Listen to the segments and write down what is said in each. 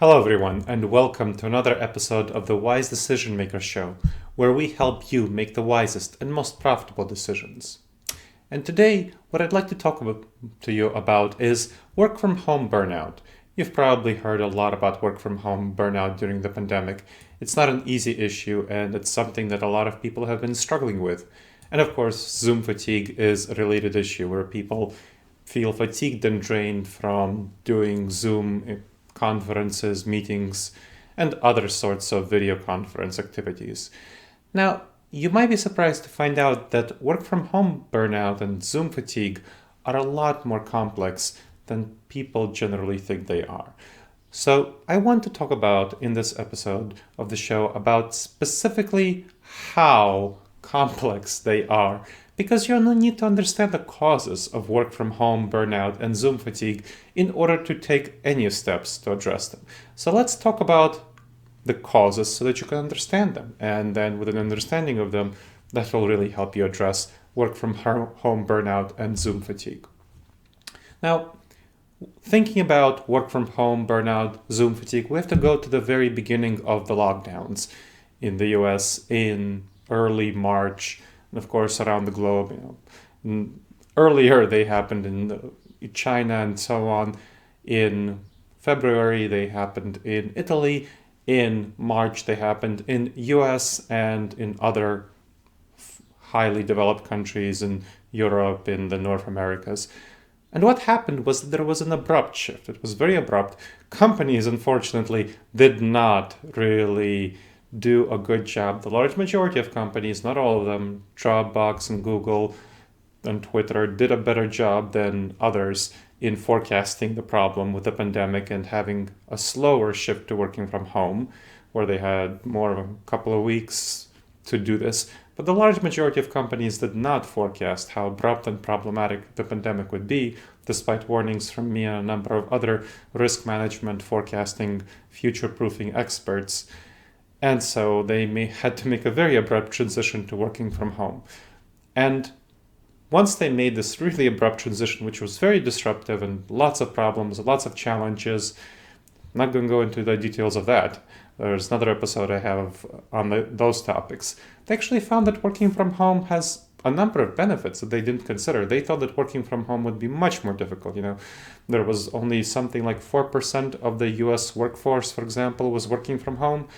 Hello, everyone, and welcome to another episode of the Wise Decision Maker Show, where we help you make the wisest and most profitable decisions. And today, what I'd like to to you about is work from home burnout. You've probably heard a lot about work from home burnout during the pandemic. It's not an easy issue, and it's something that a lot of people have been struggling with. And of course, Zoom fatigue is a related issue where people feel fatigued and drained from doing Zoom conferences, meetings, and other sorts of video conference activities. Now, you might be surprised to find out that work from home burnout and Zoom fatigue are a lot more complex than people generally think they are. So, I want to talk about in this episode of the show about specifically how complex they are, because you'll need to understand the causes of work from home burnout and Zoom fatigue in order to take any steps to address them. So let's talk about the causes so that you can understand them. And then with an understanding of them, that will really help you address work from home burnout and Zoom fatigue. Now, thinking about work from home burnout, Zoom fatigue, we have to go to the very beginning of the lockdowns in the US in early March. And of course, around the globe, earlier they happened in China and so on. In February, they happened in Italy. In March, they happened in US and in other highly developed countries in Europe, in the North Americas. And what happened was that there was an abrupt shift. It was very abrupt. Companies, unfortunately, did not really do a good job. The large majority of companies, not all of them, Dropbox and Google and Twitter, did a better job than others in forecasting the problem with the pandemic and having a slower shift to working from home, where they had more of a couple of weeks to do this. But the large majority of companies did not forecast how abrupt and problematic the pandemic would be, despite warnings from me and a number of other risk management, forecasting, future-proofing experts. And so they had to make a very abrupt transition to working from home. And once they made this really abrupt transition, which was very disruptive and lots of problems, lots of challenges, I'm not going to go into the details of that. There's another episode I have on those topics. They actually found that working from home has a number of benefits that they didn't consider. They thought that working from home would be much more difficult. There was only something like 4% of the US workforce, for example, was working from home.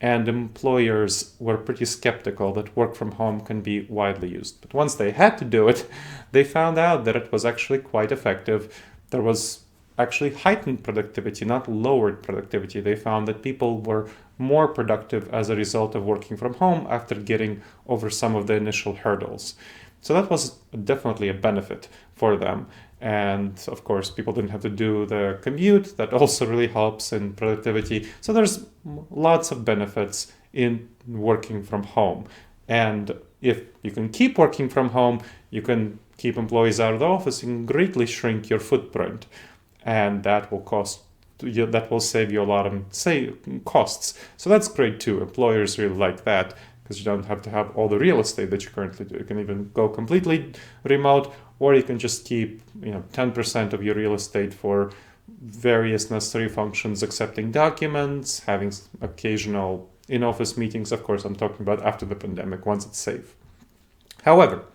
And employers were pretty skeptical that work from home can be widely used. But once they had to do it, they found out that it was actually quite effective. There was actually heightened productivity, not lowered productivity. They found that people were more productive as a result of working from home after getting over some of the initial hurdles. So that was definitely a benefit for them. And of course, people didn't have to do the commute. That also really helps in productivity. So there's lots of benefits in working from home. And if you can keep working from home, you can keep employees out of the office and greatly shrink your footprint. And that will save you a lot of costs. So that's great too. Employers really like that, because you don't have to have all the real estate that you currently do. You can even go completely remote, or you can just keep 10% of your real estate for various necessary functions, accepting documents, having occasional in-office meetings. Of course, I'm talking about after the pandemic, once it's safe. However,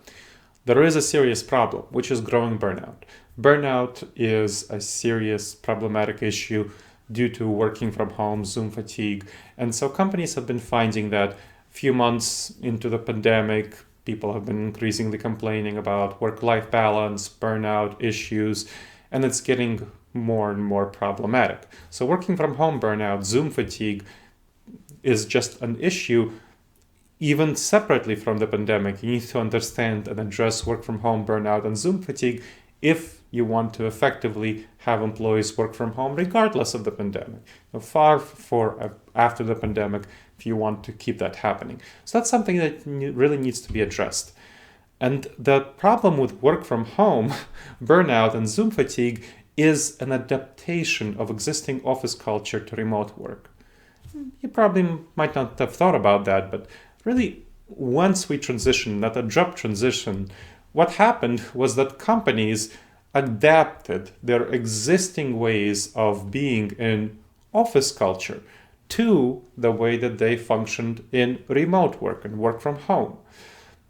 there is a serious problem, which is growing burnout. Burnout is a serious problematic issue due to working from home, Zoom fatigue. And so companies have been finding that few months into the pandemic, people have been increasingly complaining about work-life balance, burnout issues, and it's getting more and more problematic. So working from home burnout, Zoom fatigue, is just an issue even separately from the pandemic. You need to understand and address work from home burnout and Zoom fatigue if you want to effectively have employees work from home regardless of the pandemic. Far after the pandemic, if you want to keep that happening. So that's something that really needs to be addressed. And the problem with work from home, burnout, and Zoom fatigue is an adaptation of existing office culture to remote work. You probably might not have thought about that, but really, once we transitioned, that abrupt transition, what happened was that companies adapted their existing ways of being in office culture to the way that they functioned in remote work and work from home.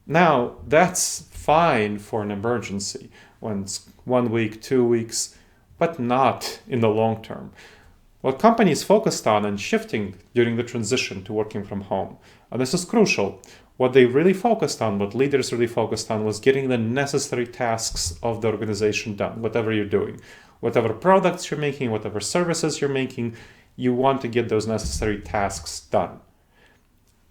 Now, that's fine for an emergency, when it's 1 week, 2 weeks, but not in the long term. What companies focused on and shifting during the transition to working from home, and this is crucial, what they really focused on, what leaders really focused on, was getting the necessary tasks of the organization done, whatever you're doing. Whatever products you're making, whatever services you're making, you want to get those necessary tasks done.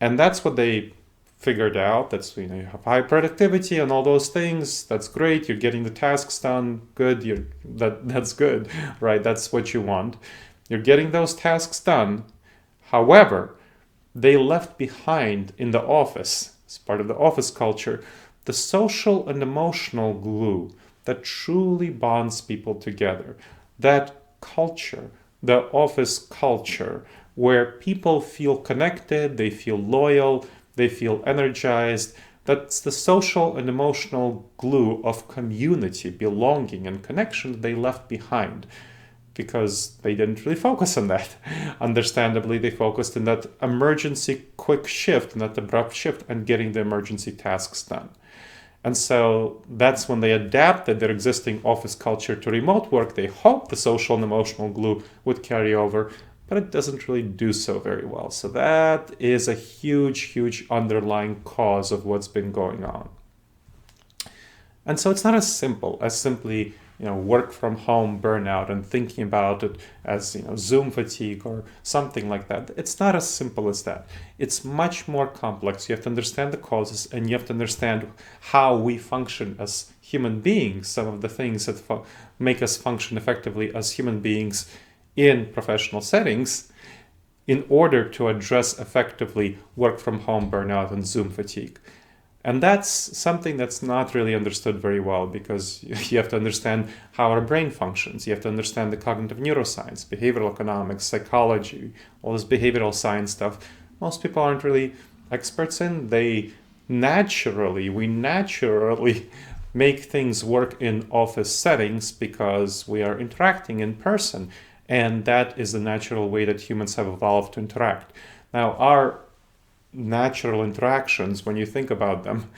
And that's what they figured out. That's, you have high productivity and all those things. That's great. You're getting the tasks done. Good. That's good, right? That's what you want. You're getting those tasks done. However, they left behind in the office, as part of the office culture, the social and emotional glue that truly bonds people together. That culture, the office culture, where people feel connected, they feel loyal, they feel energized. That's the social and emotional glue of community, belonging, and connection they left behind, because they didn't really focus on that. Understandably, they focused on that emergency quick shift, and that abrupt shift, and getting the emergency tasks done. And so that's when they adapted their existing office culture to remote work. They hoped the social and emotional glue would carry over, but it doesn't really do so very well. So that is a huge, huge underlying cause of what's been going on. And so it's not as simple as simply work from home burnout and thinking about it as Zoom fatigue or something like that. It's not as simple as that. It's much more complex. You have to understand the causes, and you have to understand how we function as human beings, some of the things that make us function effectively as human beings in professional settings, in order to address effectively work from home burnout and Zoom fatigue. And that's something that's not really understood very well, because you have to understand how our brain functions. You have to understand the cognitive neuroscience, behavioral economics, psychology, all this behavioral science stuff. Most people aren't really experts in. We naturally make things work in office settings because we are interacting in person. And that is the natural way that humans have evolved to interact. Now, our natural interactions, when you think about them,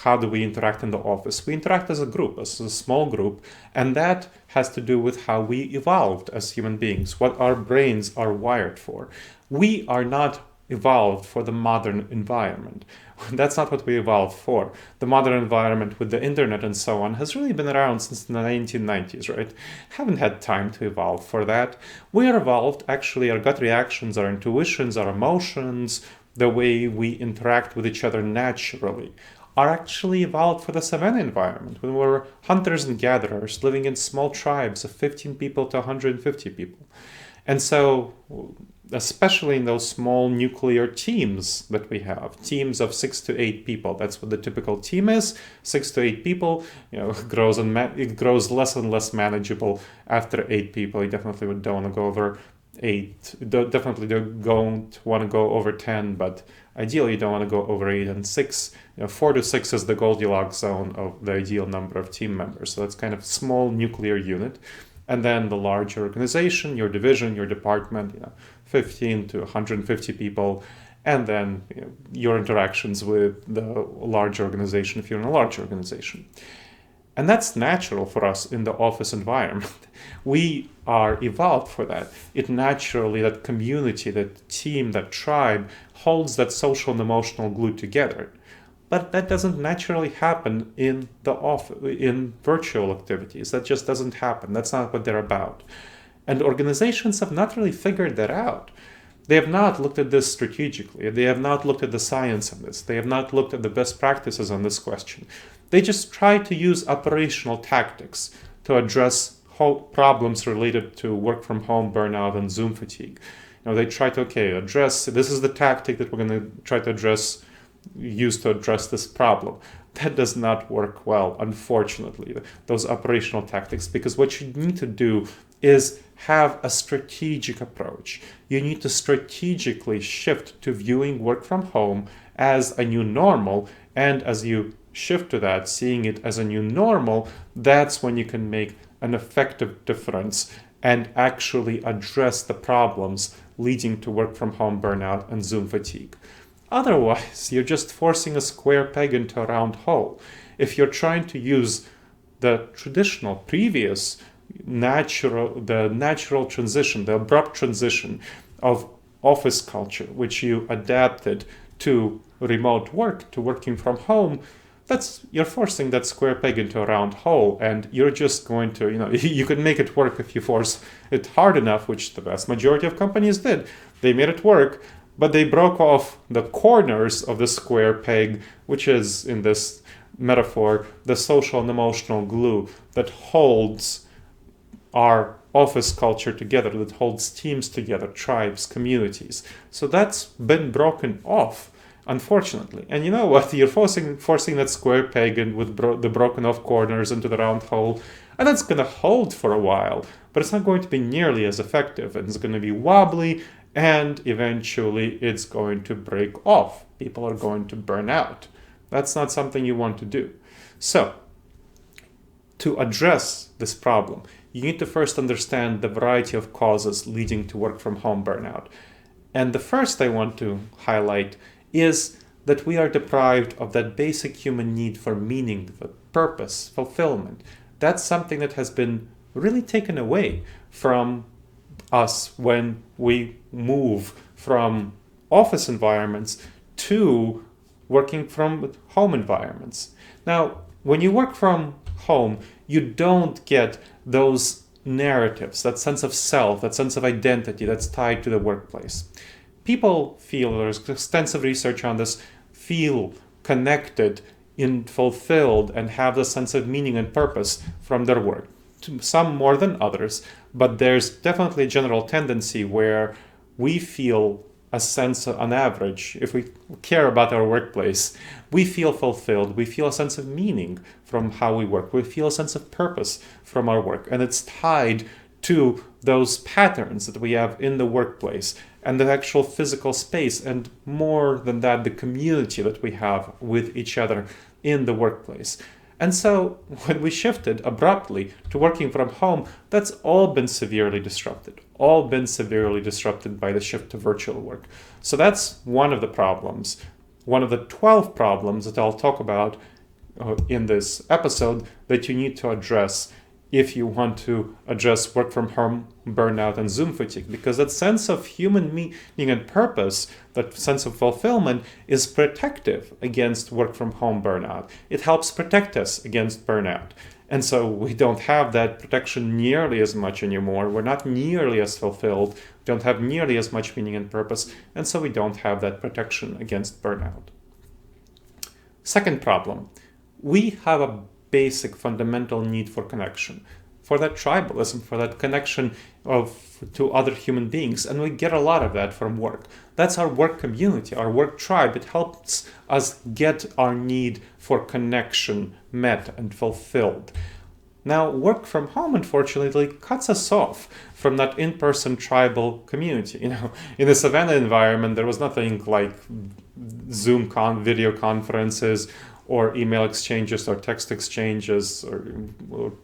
how do we interact in the office? We interact as a group, as a small group, and that has to do with how we evolved as human beings, what our brains are wired for. We are not evolved for the modern environment. That's not what we evolved for. The modern environment with the internet and so on has really been around since the 1990s, right? Haven't had time to evolve for that. We are evolved, actually, our gut reactions, our intuitions, our emotions, the way we interact with each other naturally, are actually evolved for the savanna environment, when we were hunters and gatherers living in small tribes of 15 people to 150 people. And so, especially in those small nuclear teams that we have, teams of 6 to 8 people, that's what the typical team is, 6 to 8 people. It grows less and less manageable after 8 people. You definitely don't want to go over 8, definitely don't want to go over 10, but ideally you don't want to go over 8 and 6. 4 to 6 is the Goldilocks zone of the ideal number of team members. So that's kind of small nuclear unit. And then the larger organization, your division, your department, 15 to 150 people. And then your interactions with the large organization if you're in a large organization. And that's natural for us in the office environment. We are evolved for that. It naturally, that community, that team, that tribe holds that social and emotional glue together. But that doesn't naturally happen in in virtual activities. That just doesn't happen. That's not what they're about. And organizations have not really figured that out. They have not looked at this strategically. They have not looked at the science on this. They have not looked at the best practices on this question. They just try to use operational tactics to address problems related to work from home burnout and Zoom fatigue. They try to, address, this is the tactic that we're going to try to use to address this problem. That does not work well, unfortunately, those operational tactics, because what you need to do is have a strategic approach. You need to strategically shift to viewing work from home as a new normal, and as you shift to that, seeing it as a new normal, that's when you can make an effective difference and actually address the problems leading to work from home burnout and Zoom fatigue. Otherwise, you're just forcing a square peg into a round hole. If you're trying to use the traditional, previous, natural transition, the abrupt transition of office culture, which you adapted to remote work, to working from home, you're forcing that square peg into a round hole, and you're just going to, you can make it work if you force it hard enough, which the vast majority of companies did. They made it work, but they broke off the corners of the square peg, which is, in this metaphor, the social and emotional glue that holds our office culture together, that holds teams together, tribes, communities. So that's been broken off, unfortunately. And you know what? You're forcing that square peg in with the broken off corners into the round hole, and that's going to hold for a while, but it's not going to be nearly as effective, and it's going to be wobbly, and eventually it's going to break off. People are going to burn out. That's not something you want to do. So, to address this problem, you need to first understand the variety of causes leading to work from home burnout. And the first I want to highlight is that we are deprived of that basic human need for meaning, for purpose, fulfillment. That's something that has been really taken away from us when we move from office environments to working from home environments. Now, when you work from home, you don't get those narratives, that sense of self, that sense of identity that's tied to the workplace. People feel, there's extensive research on this, feel connected and fulfilled and have the sense of meaning and purpose from their work. Some more than others, but there's definitely a general tendency where we feel a sense, on average, if we care about our workplace, we feel fulfilled, we feel a sense of meaning from how we work, we feel a sense of purpose from our work, and it's tied to those patterns that we have in the workplace and the actual physical space, and more than that, the community that we have with each other in the workplace. And so when we shifted abruptly to working from home, that's all been severely disrupted by the shift to virtual work. So that's one of the problems, one of the 12 problems that I'll talk about in this episode that you need to address if you want to address work from home burnout and Zoom fatigue, because that sense of human meaning and purpose, that sense of fulfillment, is protective against work from home burnout. It helps protect us against burnout. And so we don't have that protection nearly as much anymore. We're not nearly as fulfilled, don't have nearly as much meaning and purpose, and so we don't have that protection against burnout. Second problem, we have a basic fundamental need for connection, for that tribalism, for that connection to other human beings, and we get a lot of that from work. That's our work community, our work tribe. It helps us get our need for connection met and fulfilled. Now, work from home, unfortunately, cuts us off from that in-person tribal community. In the Savannah environment, there was nothing like Zoom video conferences or email exchanges or text exchanges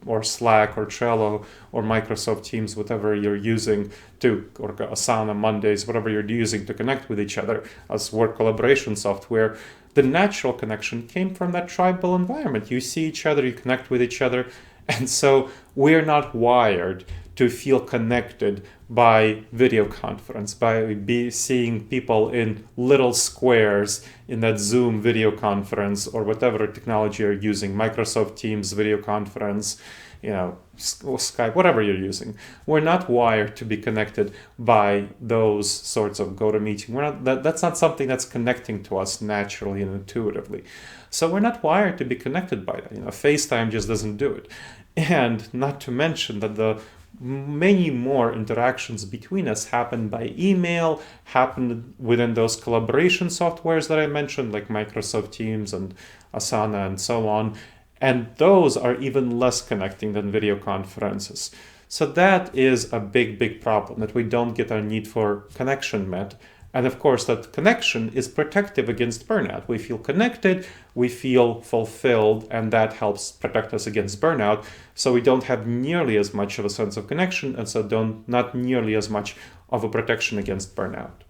or Slack or Trello or Microsoft Teams, whatever you're using or Asana, Mondays, whatever you're using to connect with each other as work collaboration software. The natural connection came from that tribal environment. You see each other, you connect with each other, and so we're not wired to feel connected by video conference, by seeing people in little squares in that Zoom video conference or whatever technology you're using, Microsoft Teams video conference, Skype, whatever you're using. We're not wired to be connected by those sorts of GoToMeeting. That's not something that's connecting to us naturally and intuitively. So we're not wired to be connected by that. FaceTime just doesn't do it. And not to mention that the many more interactions between us happen by email, happen within those collaboration softwares that I mentioned, like Microsoft Teams and Asana and so on. And those are even less connecting than video conferences. So that is a big, big problem, that we don't get our need for connection met. And of course, that connection is protective against burnout. We feel connected, we feel fulfilled, and that helps protect us against burnout. So we don't have nearly as much of a sense of connection, and so not nearly as much of a protection against burnout.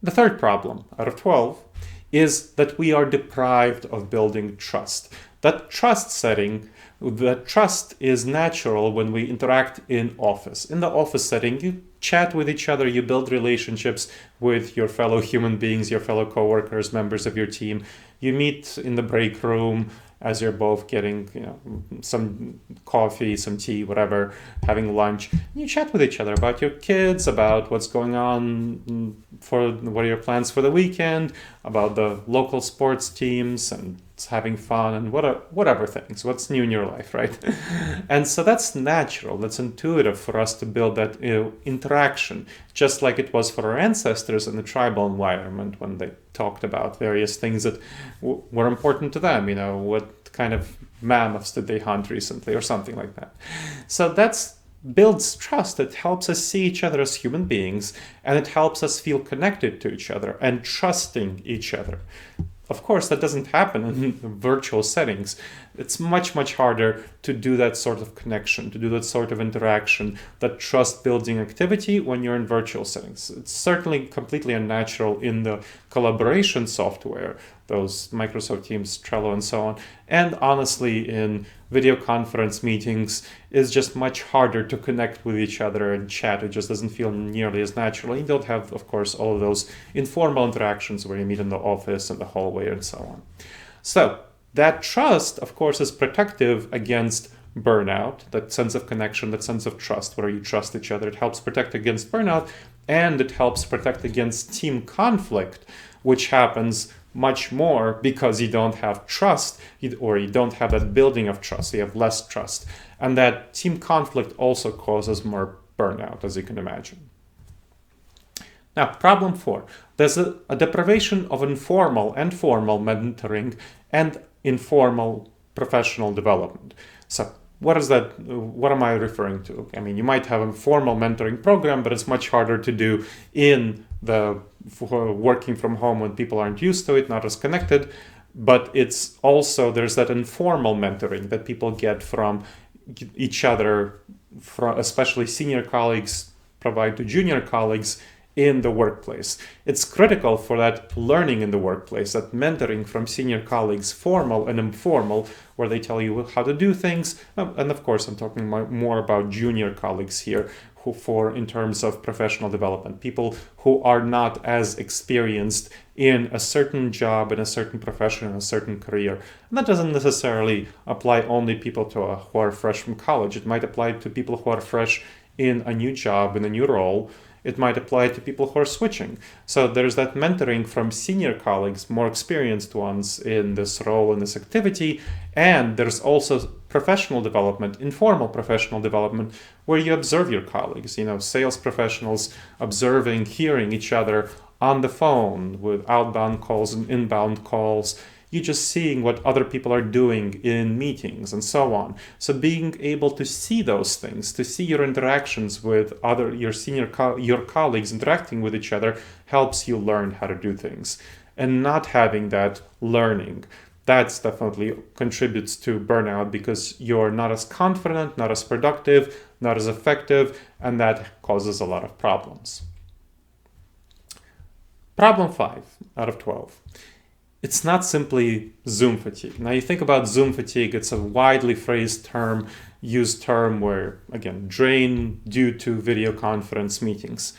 The third problem out of 12 is that we are deprived of building trust. That trust is natural when we interact in office. In the office setting, you chat with each other, you build relationships with your fellow human beings, your fellow coworkers, members of your team. You meet in the break room as you're both getting, some coffee, some tea, whatever, having lunch. You chat with each other about your kids, about what's going on, what are your plans for the weekend, about the local sports teams, and having fun, and whatever things, what's new in your life, right? And so that's natural, that's intuitive for us to build that interaction, just like it was for our ancestors in the tribal environment when they talked about various things that were important to them, what kind of mammoths did they hunt recently or something like that. So that's builds trust. It helps us see each other as human beings, and it helps us feel connected to each other and trusting each other. Of course, that doesn't happen in virtual settings. It's much, much harder to do that sort of connection, to do that sort of interaction, that trust-building activity when you're in virtual settings. It's certainly completely unnatural in the collaboration software, those Microsoft Teams, Trello, and so on. And honestly, in video conference meetings, it's just much harder to connect with each other and chat. It just doesn't feel nearly as natural. You don't have, of course, all of those informal interactions where you meet in the office and the hallway and so on. So that trust, of course, is protective against burnout, that sense of connection, that sense of trust, where you trust each other. It helps protect against burnout, and it helps protect against team conflict, which happens much more because you don't have trust, or you don't have that building of trust. You have less trust. And that team conflict also causes more burnout, as you can imagine. Now, problem 4. There's a deprivation of informal and formal mentoring and informal professional development. So what is that? What am I referring to? I mean, you might have a formal mentoring program, but it's much harder to do in for working from home when people aren't used to it, not as connected. But it's also, there's that informal mentoring that people get from each other, especially senior colleagues provide to junior colleagues in the workplace. It's critical for that learning in the workplace, that mentoring from senior colleagues, formal and informal, where they tell you how to do things. And of course, I'm talking more about junior colleagues here, in terms of professional development, people who are not as experienced in a certain job, in a certain profession, in a certain career. And that doesn't necessarily apply only people who are fresh from college. It might apply to people who are fresh in a new job, in a new role. It might apply to people who are switching. So there's that mentoring from senior colleagues, more experienced ones in this role, in this activity. And there's also professional development, informal professional development, where you observe your colleagues, sales professionals observing, hearing each other on the phone with outbound calls and inbound calls. You're just seeing what other people are doing in meetings and so on. So being able to see those things, to see your interactions with your colleagues interacting with each other, helps you learn how to do things. And not having that learning, that's definitely contributes to burnout, because you're not as confident, not as productive, not as effective, and that causes a lot of problems. Problem 5 out of 12. It's not simply Zoom fatigue. Now you think about Zoom fatigue, it's a widely used term where, again, drain due to video conference meetings.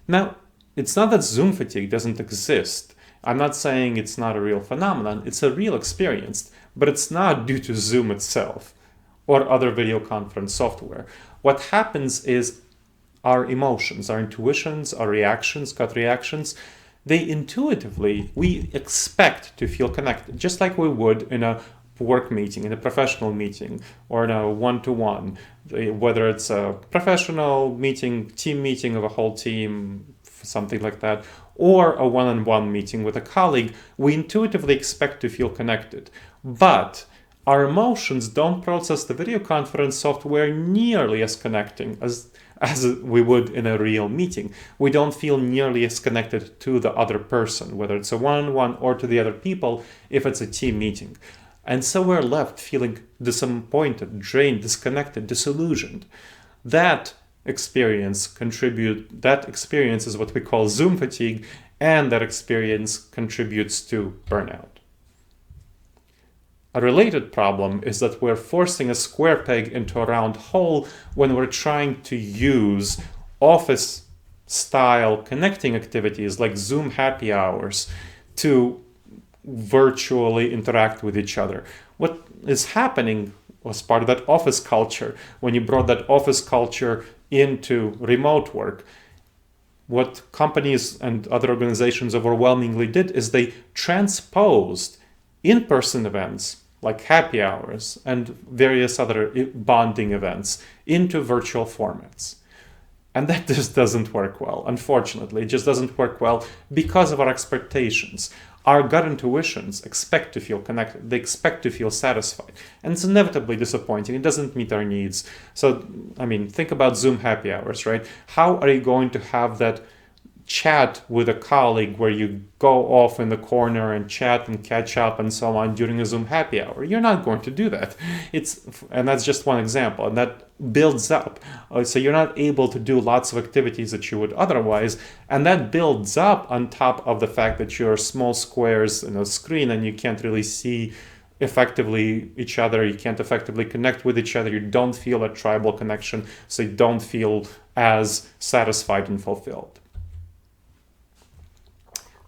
Now, it's not that Zoom fatigue doesn't exist. I'm not saying it's not a real phenomenon. It's a real experience, but it's not due to Zoom itself or other video conference software. What happens is our emotions, our intuitions, our reactions, gut reactions, we expect to feel connected, just like we would in a work meeting, in a professional meeting, or in a one-to-one, whether it's a professional meeting, team meeting of a whole team, something like that, or a one-on-one meeting with a colleague, we intuitively expect to feel connected. But our emotions don't process the video conference software nearly as connecting, as we would in a real meeting. We don't feel nearly as connected to the other person, whether it's a one-on-one or to the other people if it's a team meeting. And so we're left feeling disappointed, drained, disconnected, disillusioned. That experience is what we call Zoom fatigue, and that experience contributes to burnout. A related problem is that we're forcing a square peg into a round hole when we're trying to use office-style connecting activities like Zoom happy hours to virtually interact with each other. What is happening was part of that office culture. When you brought that office culture into remote work, what companies and other organizations overwhelmingly did is they transposed in-person events like happy hours and various other bonding events into virtual formats. And that just doesn't work well. Unfortunately, it just doesn't work well because of our expectations. Our gut intuitions expect to feel connected. They expect to feel satisfied. And it's inevitably disappointing. It doesn't meet our needs. So, think about Zoom happy hours, right? How are you going to have that chat with a colleague where you go off in the corner and chat and catch up and so on during a Zoom happy hour? You're not going to do that. And that's just one example, and that builds up. So you're not able to do lots of activities that you would otherwise, and that builds up on top of the fact that you're small squares in a screen and you can't really see effectively each other, you can't effectively connect with each other, you don't feel a tribal connection, so you don't feel as satisfied and fulfilled.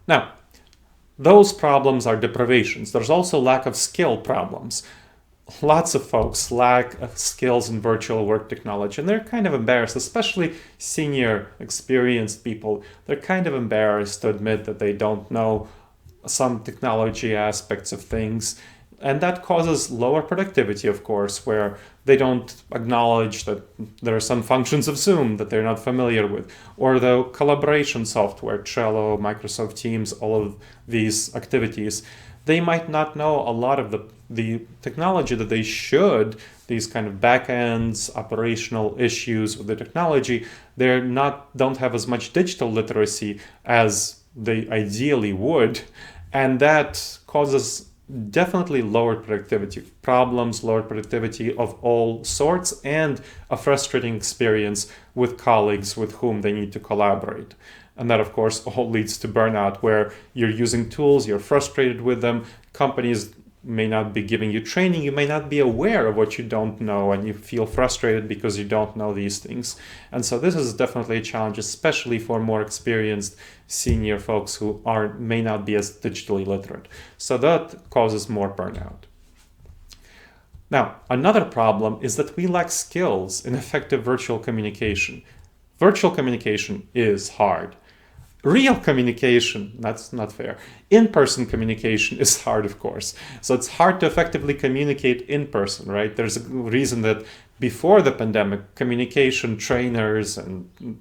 Now, those problems are deprivations. There's also lack of skill problems. Lots of folks lack skills in virtual work technology, and they're kind of embarrassed, especially senior, experienced people. They're kind of embarrassed to admit that they don't know some technology aspects of things. And that causes lower productivity, of course, where they don't acknowledge that there are some functions of Zoom that they're not familiar with, or the collaboration software, Trello, Microsoft Teams, all of these activities. They might not know a lot of the technology that they should, these kind of backends, operational issues with the technology. Don't have as much digital literacy as they ideally would, and that causes definitely lower productivity problems, lower productivity of all sorts, and a frustrating experience with colleagues with whom they need to collaborate. And that, of course, all leads to burnout, where you're using tools, you're frustrated with them, companies may not be giving you training, you may not be aware of what you don't know, and you feel frustrated because you don't know these things. And so this is definitely a challenge, especially for more experienced senior folks who may not be as digitally literate. So that causes more burnout. Now, another problem is that we lack skills in effective virtual communication. Virtual communication is hard. Real communication, that's not fair. In-person communication is hard, of course. So it's hard to effectively communicate in person, right? There's a reason that before the pandemic, communication trainers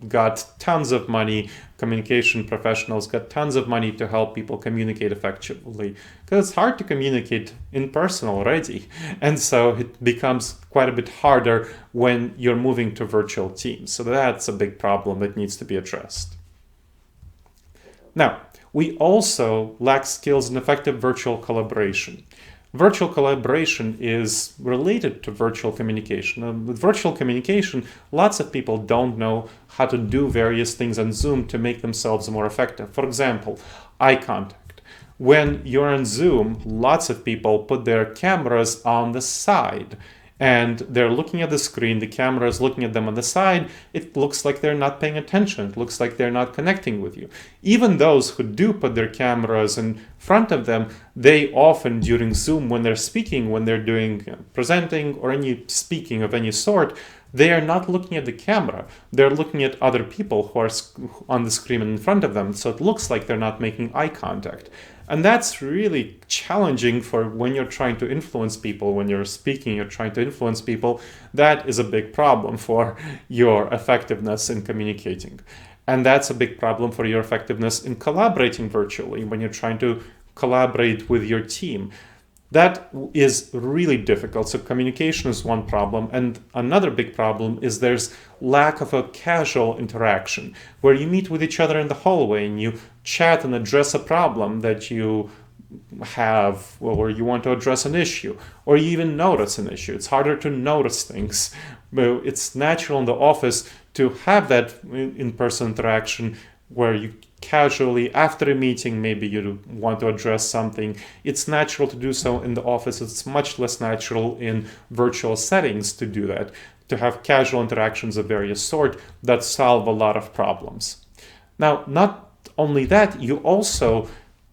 got tons of money, communication professionals got tons of money to help people communicate effectively. Because it's hard to communicate in person already. And so it becomes quite a bit harder when you're moving to virtual teams. So that's a big problem that needs to be addressed. Now, we also lack skills in effective virtual collaboration. Virtual collaboration is related to virtual communication. With virtual communication, lots of people don't know how to do various things on Zoom to make themselves more effective. For example, eye contact. When you're on Zoom, lots of people put their cameras on the side, and they're looking at the screen, the camera is looking at them on the side. It looks like they're not paying attention. It looks like they're not connecting with you. Even those who do put their cameras in front of them, they often during Zoom, when they're speaking, when they're doing presenting or any speaking of any sort, they are not looking at the camera. They're looking at other people who are on the screen in front of them. So it looks like they're not making eye contact. And that's really challenging for when you're trying to influence people, when you're speaking, you're trying to influence people. That is a big problem for your effectiveness in communicating. And that's a big problem for your effectiveness in collaborating virtually when you're trying to collaborate with your team. That is really difficult. So communication is one problem. And another big problem is there's lack of a casual interaction where you meet with each other in the hallway and you chat and address a problem that you have, or you want to address an issue, or you even notice an issue. It's harder to notice things. It's natural in the office to have that in-person interaction where you casually, after a meeting, maybe you want to address something. It's natural to do so in the office. It's much less natural in virtual settings to do that, to have casual interactions of various sort that solve a lot of problems. Now, not only that, you also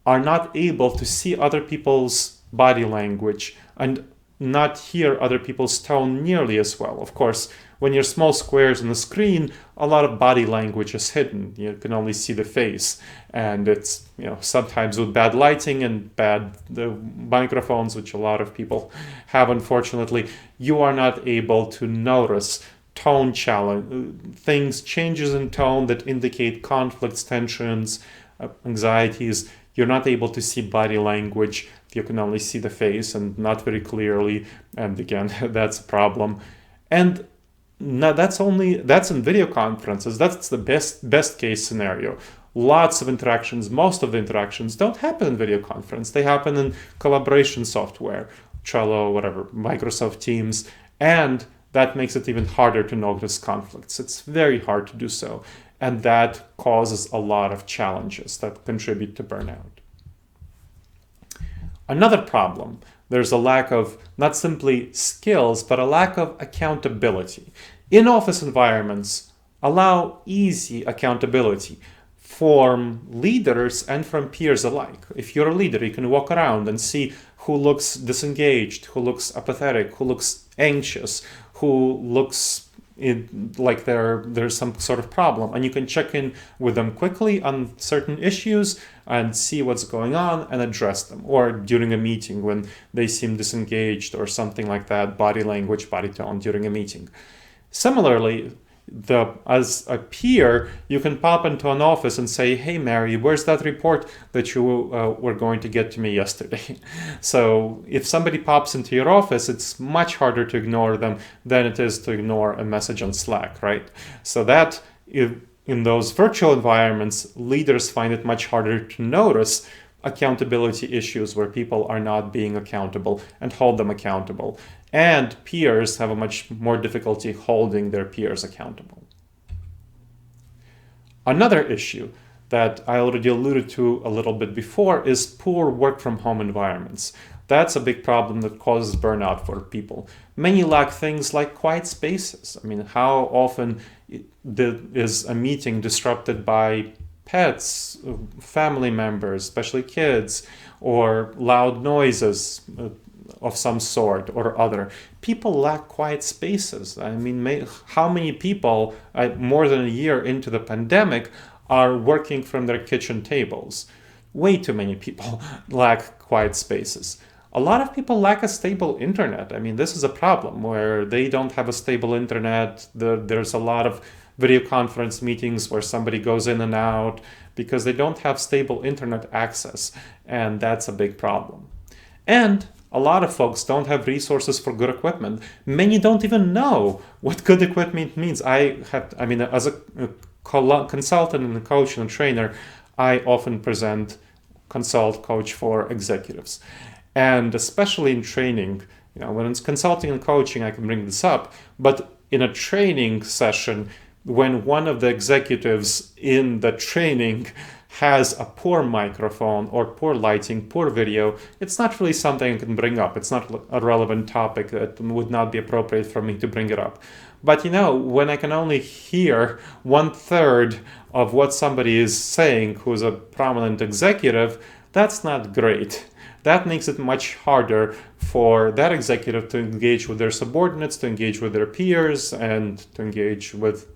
are not able to see other people's body language and not hear other people's tone nearly as well. Of course, when you're small squares on the screen, a lot of body language is hidden. You can only see the face, and it's, sometimes with bad lighting and bad microphones, which a lot of people have, unfortunately, you are not able to notice tone changes in tone that indicate conflicts, tensions, anxieties. You're not able to see body language. You can only see the face and not very clearly. And again, that's a problem. And that's in video conferences. That's the best case scenario. Lots of interactions, most of the interactions don't happen in video conference. They happen in collaboration software, Trello, whatever, Microsoft Teams. And that makes it even harder to notice conflicts. It's very hard to do so. And that causes a lot of challenges that contribute to burnout. Another problem, there's a lack of not simply skills, but a lack of accountability. In-office environments allow easy accountability from leaders and from peers alike. If you're a leader, you can walk around and see who looks disengaged, who looks apathetic, who looks anxious, who looks like there's some sort of problem, and you can check in with them quickly on certain issues and see what's going on and address them. Or during a meeting when they seem disengaged or something like that, body language, body tone during a meeting. Similarly, as a peer, you can pop into an office and say, "Hey, Mary, where's that report that you were going to get to me yesterday?" So if somebody pops into your office, it's much harder to ignore them than it is to ignore a message on Slack, right? So that in those virtual environments, leaders find it much harder to notice accountability issues where people are not being accountable and hold them accountable. And peers have a much more difficulty holding their peers accountable. Another issue that I already alluded to a little bit before is poor work from home environments. That's a big problem that causes burnout for people. Many lack things like quiet spaces. I mean, how often is a meeting disrupted by pets, family members, especially kids, or loud noises of some sort or other? People lack quiet spaces. I mean, how many people, more than a year into the pandemic, are working from their kitchen tables? Way too many people lack quiet spaces. A lot of people lack a stable internet. I mean, this is a problem where they don't have a stable internet. There's a lot of video conference meetings where somebody goes in and out because they don't have stable internet access, and that's a big problem. And a lot of folks don't have resources for good equipment. Many don't even know what good equipment means. As a consultant and a coach and a trainer, I often consult, coach for executives. And especially in training, when it's consulting and coaching, I can bring this up. But in a training session, when one of the executives in the training has a poor microphone or poor lighting, poor video, it's not really something I can bring up. It's not a relevant topic that would not be appropriate for me to bring it up. But when I can only hear 1/3 of what somebody is saying who's a prominent executive, that's not great. That makes it much harder for that executive to engage with their subordinates, to engage with their peers, and to engage with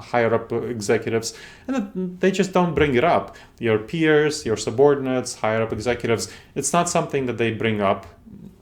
higher up executives. And they just don't bring it up. Your peers, your subordinates, higher up executives, it's not something that they bring up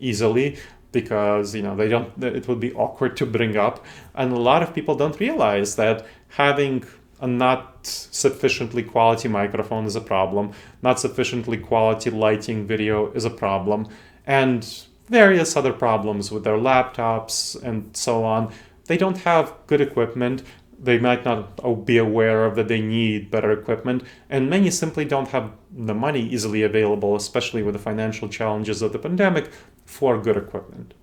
easily because they don't. It would be awkward to bring up. And a lot of people don't realize that having a not sufficiently quality microphone is a problem. Not sufficiently quality lighting, video is a problem. and various other problems with their laptops and so on. They don't have good equipment. They might not be aware of that they need better equipment, and many simply don't have the money easily available, especially with the financial challenges of the pandemic, for good equipment.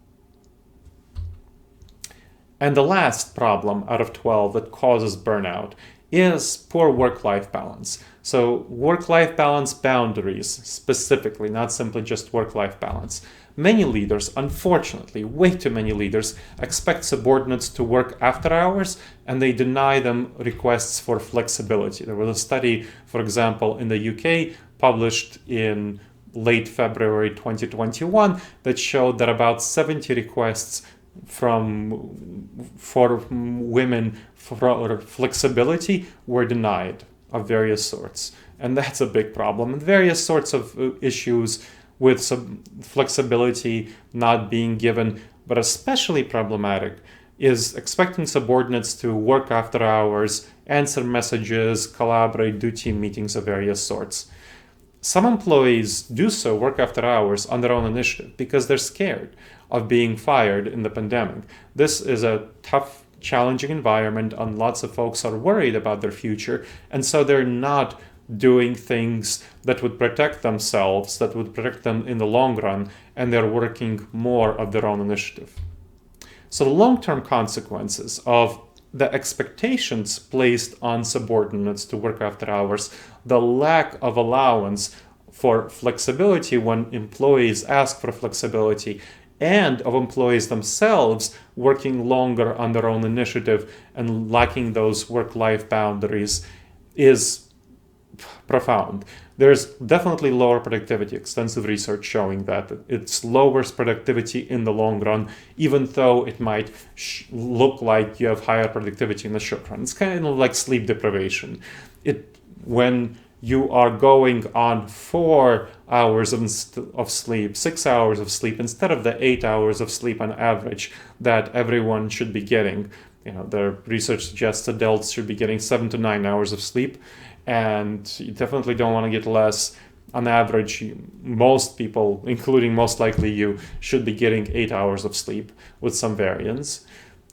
And the last problem out of 12 that causes burnout is poor work-life balance. So work-life balance boundaries specifically, not simply just work-life balance. Many leaders, unfortunately, way too many leaders, expect subordinates to work after hours, and they deny them requests for flexibility. There was a study, for example, in the UK published in late February 2021 that showed that about 70 requests for women for flexibility were denied of various sorts. And that's a big problem. And various sorts of issues with some flexibility not being given, but especially problematic is expecting subordinates to work after hours, answer messages, collaborate, do team meetings of various sorts. Some employees do so, work after hours on their own initiative, because they're scared of being fired in the pandemic. This is a tough, challenging environment, and lots of folks are worried about their future, and so they're not doing things that would protect themselves, that would protect them in the long run, and they're working more of their own initiative. So the long-term consequences of the expectations placed on subordinates to work after hours, the lack of allowance for flexibility when employees ask for flexibility, and of employees themselves working longer on their own initiative and lacking those work-life boundaries is profound. There's definitely lower productivity, extensive research showing that it lowers productivity in the long run, even though it might look like you have higher productivity in the short run. It's kind of like sleep deprivation. When you are going on 4 hours of sleep, 6 hours of sleep, instead of the 8 hours of sleep on average that everyone should be getting. The research suggests adults should be getting 7 to 9 hours of sleep, and you definitely don't want to get less. On average, most people, including most likely you, should be getting 8 hours of sleep with some variance.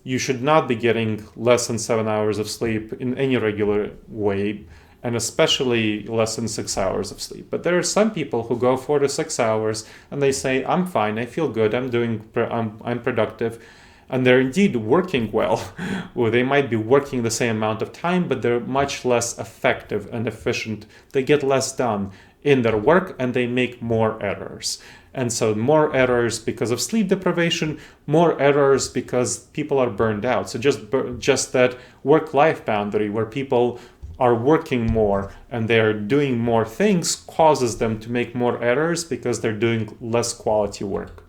You should not be getting less than 7 hours of sleep in any regular way, and especially less than 6 hours of sleep. But there are some people who go 4 to 6 hours and they say, I'm fine, I feel good, I'm productive. And they're indeed working well. Well, they might be working the same amount of time, but they're much less effective and efficient. They get less done in their work, and they make more errors. And so more errors because of sleep deprivation, more errors because people are burned out. So just that work-life boundary where people are working more and they're doing more things causes them to make more errors because they're doing less quality work.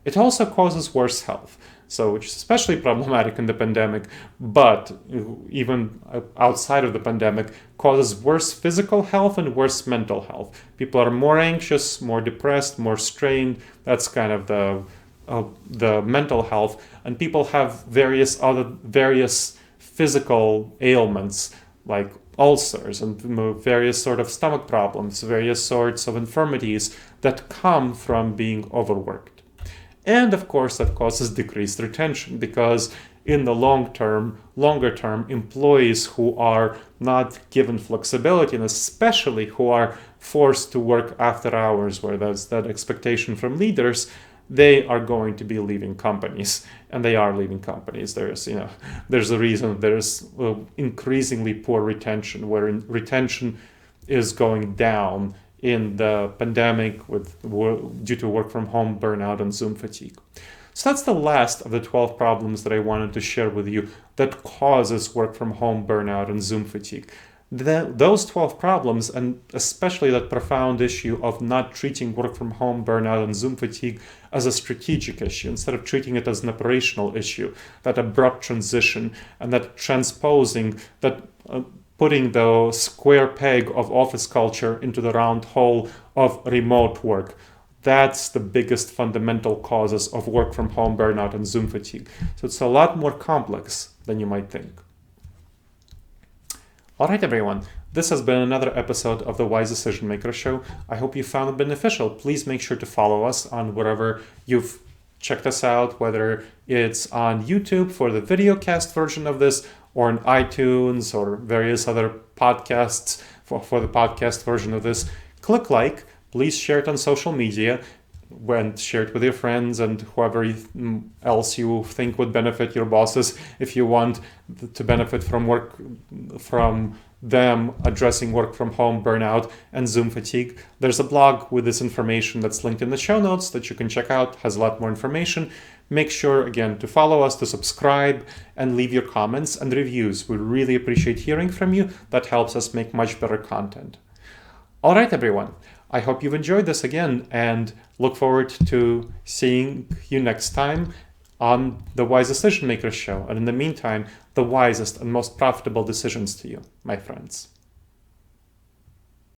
It also causes worse health. So, which is especially problematic in the pandemic, but even outside of the pandemic, causes worse physical health and worse mental health. People are more anxious, more depressed, more strained. That's kind of the mental health. And people have various physical ailments like ulcers and various sort of stomach problems, various sorts of infirmities that come from being overworked. And of course, that causes decreased retention because in the longer term, employees who are not given flexibility, and especially who are forced to work after hours, where there's that expectation from leaders, they are going to be leaving companies, and they are leaving companies. There's a reason there's increasingly poor retention, where retention is going down in the pandemic due to work from home burnout and Zoom fatigue. So that's the last of the 12 problems that I wanted to share with you that causes work from home burnout and Zoom fatigue. Those 12 problems, and especially that profound issue of not treating work from home burnout and Zoom fatigue as a strategic issue, instead of treating it as an operational issue, that abrupt transition and that transposing, that putting the square peg of office culture into the round hole of remote work. That's the biggest fundamental causes of work from home burnout and Zoom fatigue. So it's a lot more complex than you might think. All right, everyone. This has been another episode of the Wise Decision Maker Show. I hope you found it beneficial. Please make sure to follow us on wherever you've checked us out, whether it's on YouTube for the videocast version of this, or on iTunes or various other podcasts for the podcast version of this. Click like. Please share it on social media. And share it with your friends and whoever else you think would benefit your bosses. If you want to benefit from them addressing work from home burnout and Zoom fatigue, there's a blog with this information that's linked in the show notes that you can check out. Has a lot more information. Make sure, again, to follow us, to subscribe, and leave your comments and reviews. We really appreciate hearing from you. That helps us make much better content. All right, everyone. I hope you've enjoyed this again and look forward to seeing you next time on the Wise Decision Maker Show. And in the meantime, the wisest and most profitable decisions to you, my friends.